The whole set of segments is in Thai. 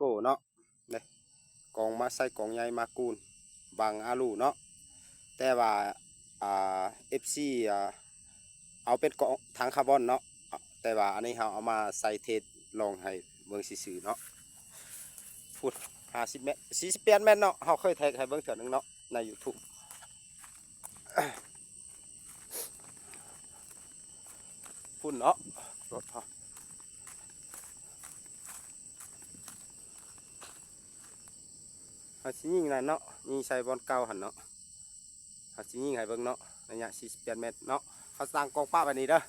ก้เนาะนี่กองมาใส่กองใหญ่มากูนบางอาลูเนาะแต่ว่าFC เอาเป็นกองถังคาร์บอนเนาะแต่ว่าอันนี้เฮาเอามาใส่เทสลองให้เบิ่งซื่อๆเนาะพูด50 เมตร48 เมตรเนาะเฮาเคยแท็กให้เบิ่งเทื่อนึงเนาะใน YouTube พุ่นเนาะรถเฮาสิยิงนั่นเนาะยิงใส่บอลเก่าหั่นเนาะเฮาสิยิงให้เบิ่งเนาะระยะ48 เมตรเนาะเฮาสร้างกองป้าแบบนี้เด้อ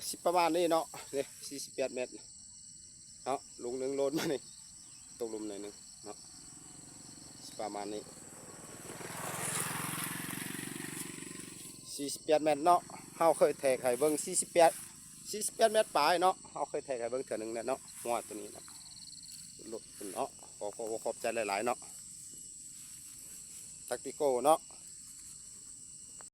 ก็สิประมาณนี้เนาะนี่48 เมตรเนาะลุงนึงโลดมานี่ตกหลุมหน่อยนึงเนาะประมาณนี้48 เมตรเนาะเฮาเคยแทกให้เบิ่ง48 เมตรปลายเนาะเฮาเคยแทกให้เบิ่งเทื่อนึงแล้วเนาะหัวตัวนี้เนาะลดเนาะขอบใจหลายๆเนาะแท็กติโก้เนาะ